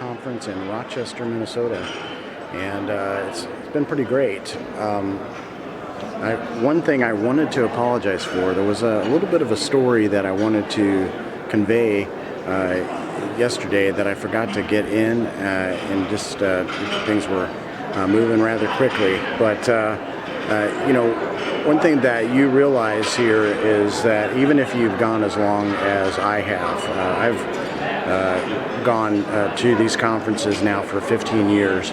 conference in Rochester, Minnesota, and it's been pretty great. One thing I wanted to apologize for, there was a little bit of a story that I wanted to convey yesterday that I forgot to get in, and just things were moving rather quickly. But one thing that you realize here is that even if you've gone as long as I have, I've gone to these conferences now for 15 years.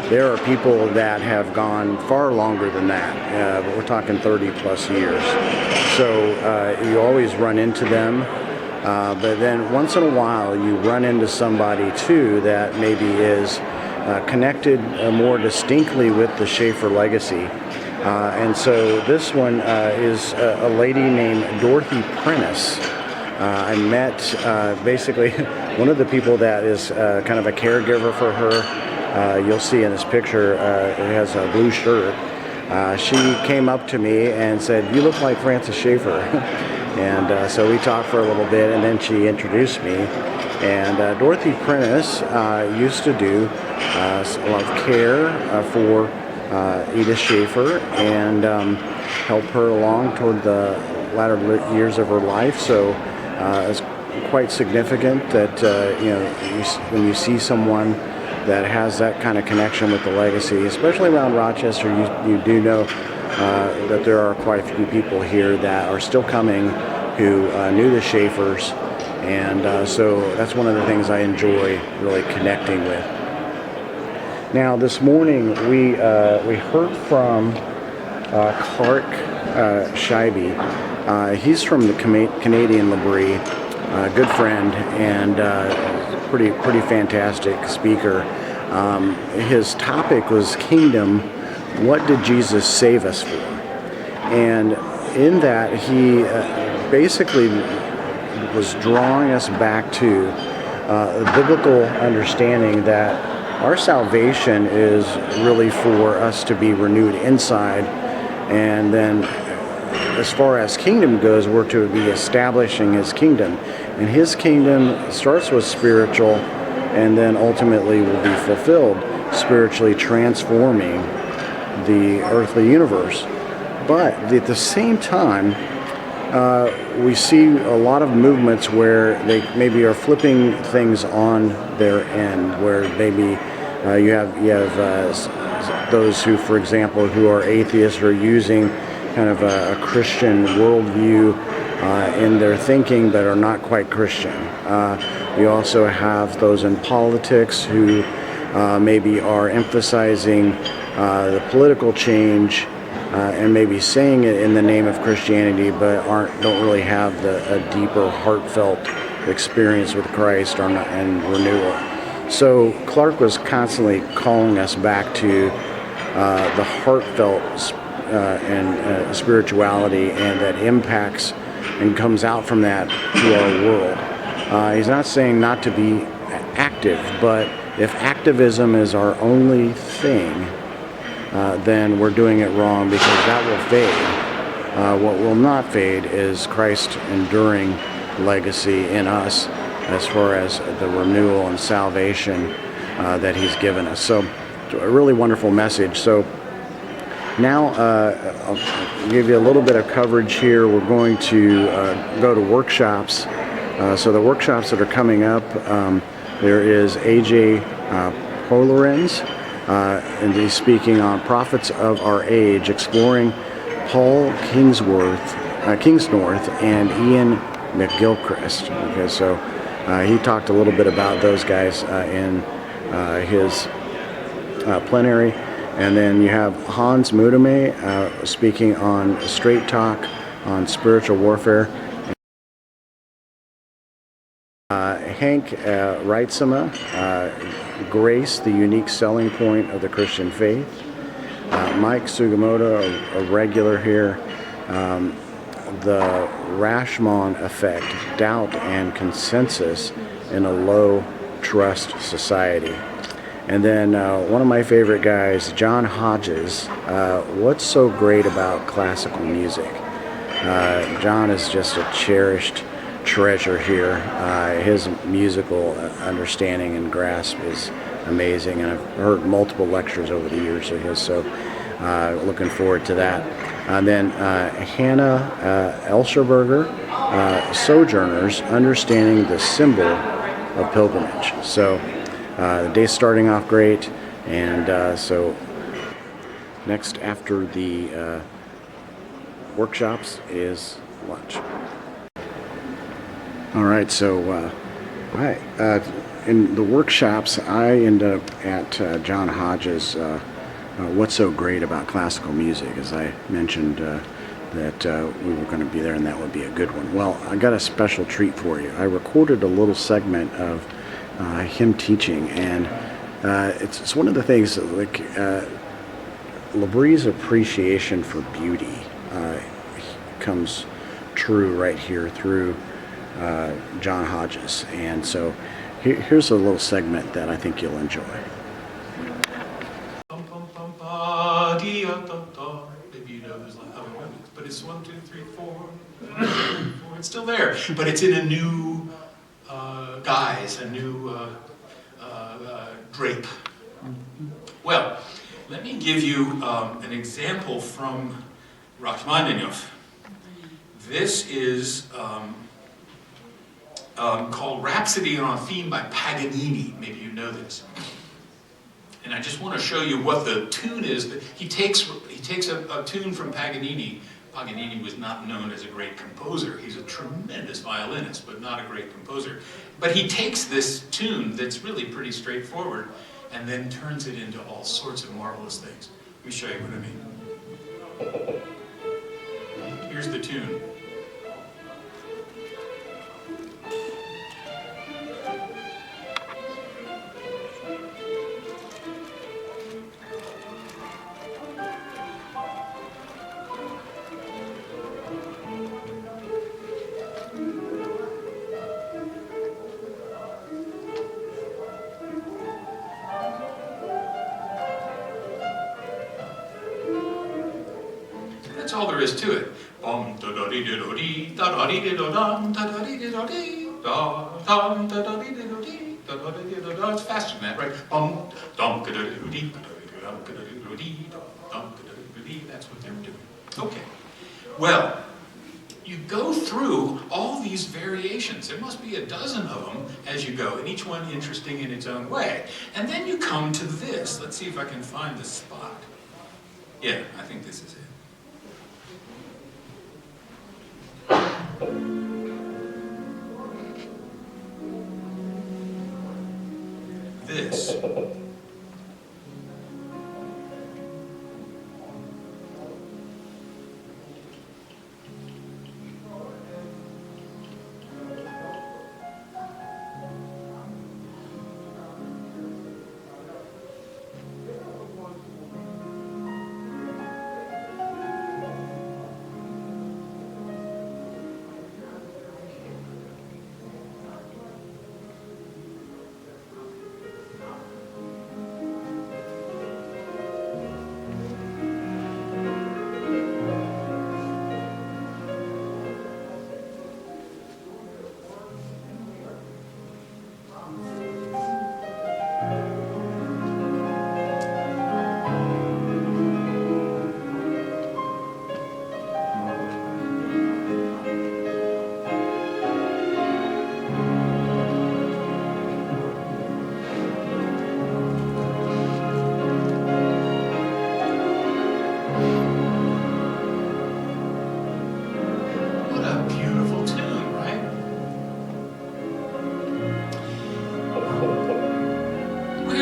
There are people that have gone far longer than that, but we're talking 30 plus years. So you always run into them, but then once in a while you run into somebody too that maybe is connected more distinctly with the Schaeffer legacy. And so this one is a lady named Dorothy Prentice. I met basically one of the people that is kind of a caregiver for her. You'll see in this picture, it has a blue shirt. She came up to me and said, "You look like Francis Schaeffer." And so we talked for a little bit, and then she introduced me. And Dorothy Prentice used to do a lot of care for Edith Schaeffer and help her along toward the latter years of her life. So it's quite significant that when you see someone that has that kind of connection with the legacy, especially around Rochester, you do know that there are quite a few people here that are still coming who knew the Schaeffers, and so that's one of the things I enjoy really connecting with. Now this morning we heard from Clark Scheibe. He's from the Canadian Labrie, a good friend and pretty fantastic speaker. His topic was Kingdom, what did Jesus save us for? And in that he basically was drawing us back to a biblical understanding that our salvation is really for us to be renewed inside, and then as far as kingdom goes, we're to be establishing his kingdom. And his kingdom starts with spiritual and then ultimately will be fulfilled spiritually, transforming the earthly universe. But at the same time, we see a lot of movements where they maybe are flipping things on their end, where maybe you have those who, for example, who are atheists or using kind of a Christian worldview in their thinking but are not quite Christian. We also have those in politics who maybe are emphasizing the political change and maybe saying it in the name of Christianity, but don't really have a deeper, heartfelt experience with Christ and renewal. So Clark was constantly calling us back to the heartfelt and spirituality, and that impacts and comes out from that to our world. He's not saying not to be active, but if activism is our only thing, then we're doing it wrong, because that will fade. What will not fade is Christ's enduring legacy in us as far as the renewal and salvation that he's given us. So a really wonderful message. So now I'll give you a little bit of coverage here. We're going to go to workshops. So the workshops that are coming up, there is A.J. Polarens, and he's speaking on Prophets of Our Age, exploring Paul Kingsnorth and Ian McGilchrist. Okay, so he talked a little bit about those guys in his plenary. And then you have Hans Mudeme speaking on Straight Talk on spiritual warfare. Hank Reitzema, Grace, the unique selling point of the Christian faith. Mike Sugimoto, a regular here. The Rashomon effect, doubt and consensus in a low trust society. And then one of my favorite guys, John Hodges, what's so great about classical music? John is just a cherished treasure here. His musical understanding and grasp is amazing, and I've heard multiple lectures over the years of his, so looking forward to that. And then Hannah Elscherberger, Sojourners, Understanding the Symbol of Pilgrimage. So the day's starting off great, and so next after the workshops is lunch. All right, so in the workshops, I end up at John Hodge's What's So Great About Classical Music, as I mentioned that we were going to be there and that would be a good one. Well, I got a special treat for you. I recorded a little segment of him teaching, and it's one of the things that, like, Labree's appreciation for beauty comes true right here through John Hodges. And so here's a little segment that I think you'll enjoy. Maybe you know there's like other ones, but it's 1, 2, 3, 4. It's still there, but it's in a new guise, a new drape. Well, let me give you an example from Rachmaninoff. This is called Rhapsody on a Theme by Paganini. Maybe you know this. And I just want to show you what the tune is. That he takes a tune from Paganini. Paganini was not known as a great composer. He's a tremendous violinist, but not a great composer. But he takes this tune that's really pretty straightforward and then turns it into all sorts of marvelous things. Let me show you what I mean. Here's the tune. That's all there is to it. It's faster than that, right? That's what they're doing. Okay. Well, you go through all these variations. There must be a dozen of them as you go, and each one interesting in its own way. And then you come to this. Let's see if I can find the spot. Yeah, I think this is it. This.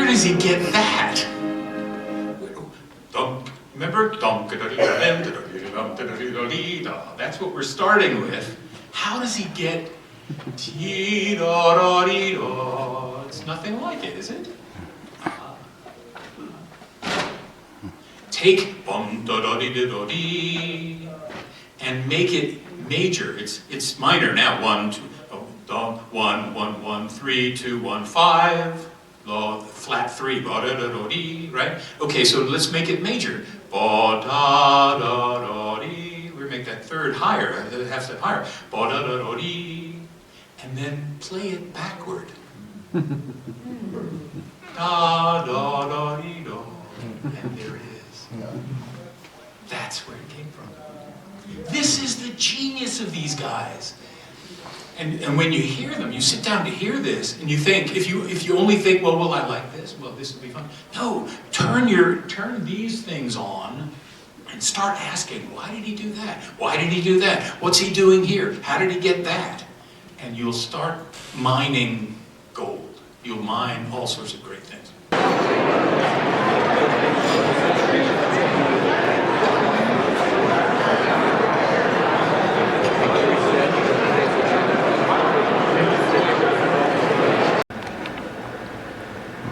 Does he get that? Remember? That's what we're starting with. How does he get It's nothing like it, is it? Take and make it major. It's minor now. 1, 2, 1, 1, 1, 3, 2, 1, 5. Flat 3, right? Okay, so let's make it major. We make that third higher, half step higher. and then play it backward. Da, da, da, dee, da. And there it is. That's where it came from. This is the genius of these guys. And when you hear them, you sit down to hear this, and you think, if you only think, well, will I like this? Well, this will be fun. No, turn these things on and start asking, why did he do that? Why did he do that? What's he doing here? How did he get that? And you'll start mining gold. You'll mine all sorts of great things.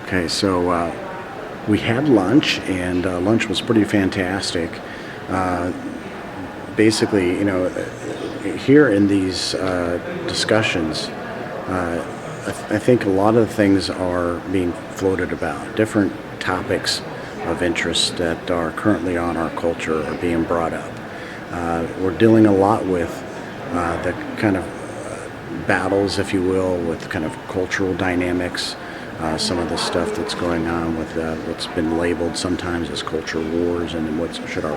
Okay, so we had lunch, and lunch was pretty fantastic. Basically, here in these discussions, I think a lot of things are being floated about. Different topics of interest that are currently on our culture are being brought up. We're dealing a lot with the kind of battles, if you will, with kind of cultural dynamics. Some of the stuff that's going on with what's been labeled sometimes as culture wars, and what should our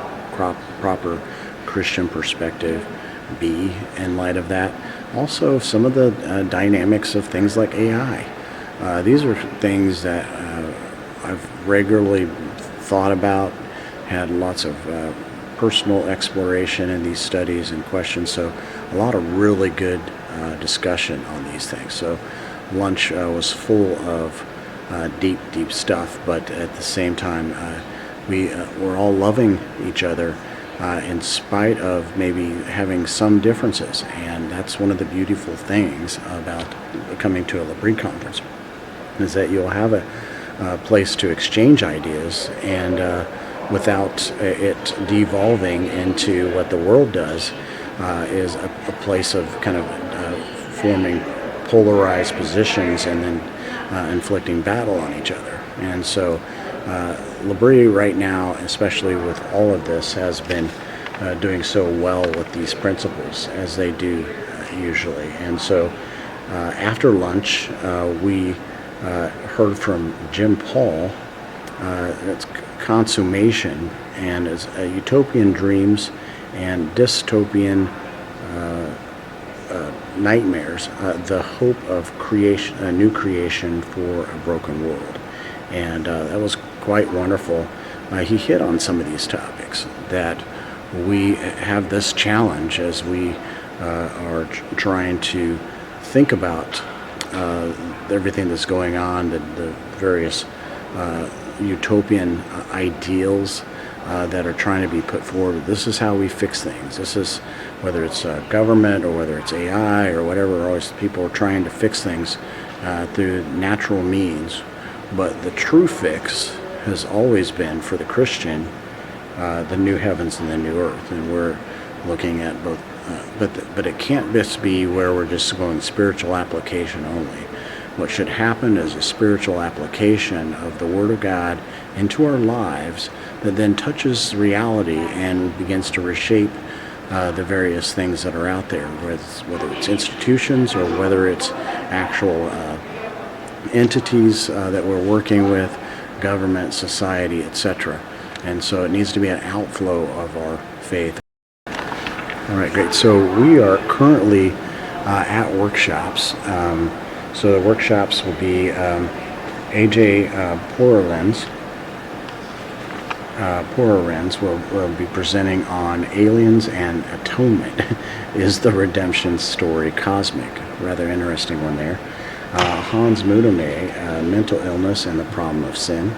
proper Christian perspective be in light of that. Also, some of the dynamics of things like AI. These are things that I've regularly thought about, had lots of personal exploration in these studies and questions, so a lot of really good discussion on these things. So lunch was full of deep stuff, but at the same time, we're all loving each other in spite of maybe having some differences. And that's one of the beautiful things about coming to a Labrie conference, is that you'll have a place to exchange ideas, and without it devolving into what the world does, is a place of kind of forming polarized positions and then inflicting battle on each other. And so Labrie right now, especially with all of this, has been doing so well with these principles, as they do usually. And so after lunch, we heard from Jim Paul. It's Consummation, and it's utopian dreams and dystopian nightmares, the hope of creation, a new creation for a broken world. And that was quite wonderful. He hit on some of these topics, that we have this challenge as we are trying to think about everything that's going on, the various utopian ideals that are trying to be put forward. This is how we fix things. This is, whether it's government or whether it's AI or whatever, always people are trying to fix things through natural means. But the true fix has always been, for the Christian, the new heavens and the new earth. And we're looking at both, but it can't just be where we're just going spiritual application only. What should happen is a spiritual application of the Word of God into our lives that then touches reality and begins to reshape the various things that are out there, whether it's institutions or whether it's actual entities that we're working with, government, society, etc. And so it needs to be an outflow of our faith. All right, great. So we are currently at workshops. So the workshops will be A.J. Pororens will be presenting on Aliens and Atonement. Is the Redemption Story Cosmic? Rather interesting one there. Hans Mudame, Mental Illness and the Problem of Sin.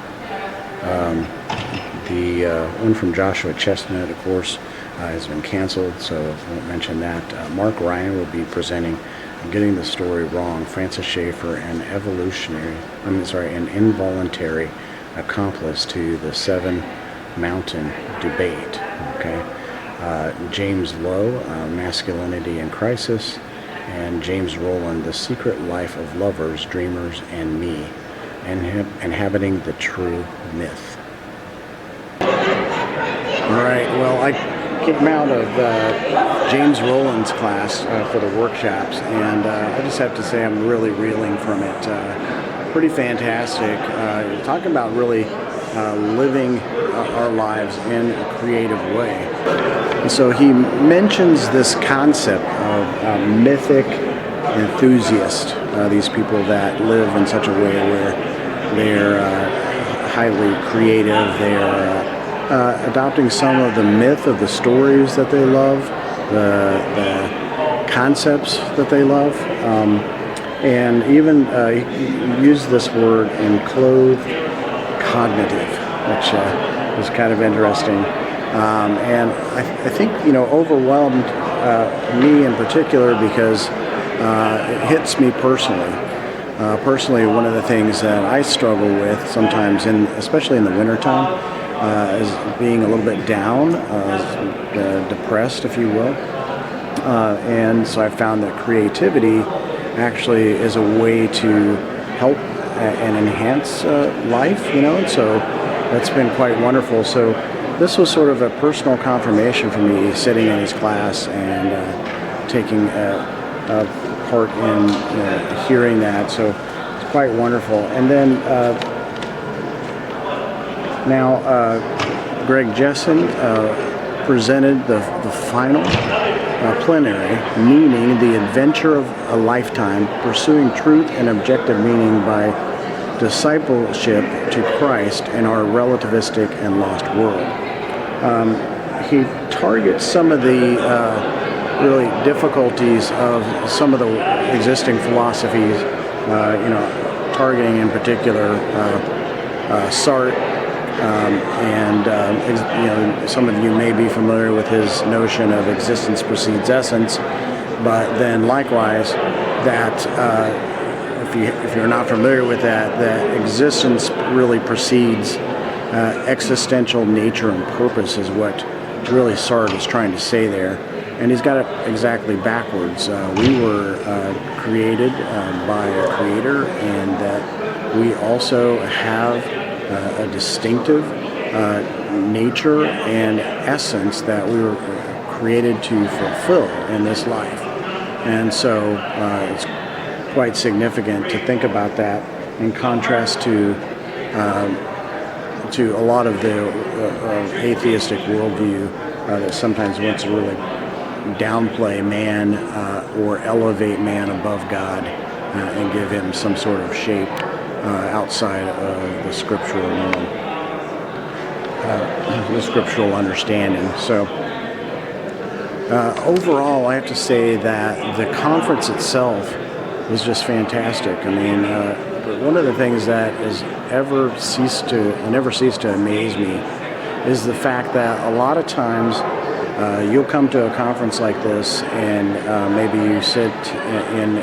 The one from Joshua Chestnut, of course, has been canceled, so I won't mention that. Mark Ryan will be presenting Getting the Story Wrong, Francis Schaeffer, an involuntary accomplice to the Seven Mountain Debate. Okay, James Lowe, Masculinity in Crisis, and James Rowland, The Secret Life of Lovers, Dreamers, and Me, Inhabiting the True Myth. All right, well, came out of James Rowland's class for the workshops, and I just have to say I'm really reeling from it. Pretty fantastic. Talking about really living our lives in a creative way. And so he mentions this concept of mythic enthusiasts, these people that live in such a way where they're highly creative, they're adopting some of the myth of the stories that they love, the concepts that they love, and even he used this word, enclothed cognitive, which is kind of interesting. And I think, overwhelmed me in particular because it hits me personally. Personally, one of the things that I struggle with sometimes, especially in the wintertime, is being a little bit down, depressed, if you will. And so I found that creativity actually is a way to help and enhance life, and so that's been quite wonderful. So this was sort of a personal confirmation for me, sitting in his class and taking part in hearing that. So it's quite wonderful. And then now Greg Jessen presented the final plenary, meaning the adventure of a lifetime, pursuing truth and objective meaning by discipleship to Christ in our relativistic and lost world. He targets some of the really difficulties of some of the existing philosophies, targeting in particular Sartre, and some of you may be familiar with his notion of existence precedes essence, but then likewise that if you're not familiar with that existence really precedes existential nature and purpose is what really Sartre is trying to say there. And he's got it exactly backwards. We were created by a creator, and that we also have a distinctive nature and essence that we were created to fulfill in this life. And so it's quite significant to think about that in contrast to a lot of the atheistic worldview that sometimes wants to really downplay man or elevate man above God and give him some sort of shape outside of the scriptural norm, the scriptural understanding. So overall, I have to say that the conference itself was just fantastic. I mean, one of the things that has never ceased to amaze me is the fact that a lot of times you'll come to a conference like this, and maybe you sit in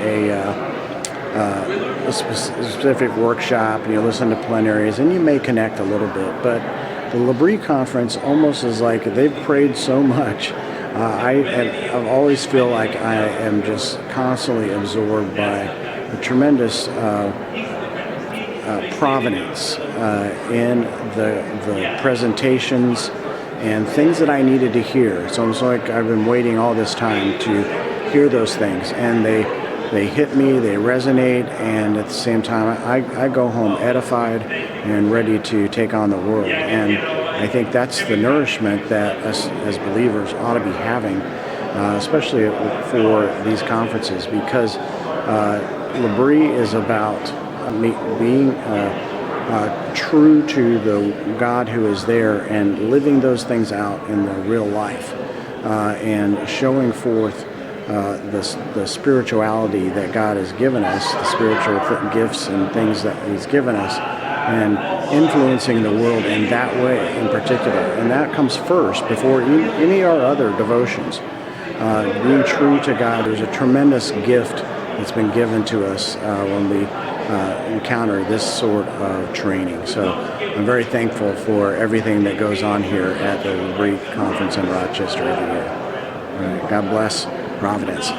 a specific workshop and you listen to plenaries, and you may connect a little bit. But the L'Abri conference almost is like they've prayed so much. I've always feel like I am just constantly absorbed by a tremendous providence in the presentations and things that I needed to hear. It's almost like I've been waiting all this time to hear those things, and they hit me, they resonate, and at the same time I go home edified and ready to take on the world. And I think that's the nourishment that us as believers ought to be having, especially for these conferences, because L'Abri is about being true to the God who is there and living those things out in the real life, and showing forth the spirituality that God has given us, the spiritual gifts and things that He's given us, and influencing the world in that way in particular. And that comes first before any of our other devotions. Being true to God, there's a tremendous gift that's been given to us when we encounter this sort of training. So I'm very thankful for everything that goes on here at the L'Abri Conference in Rochester every year. God bless Providence.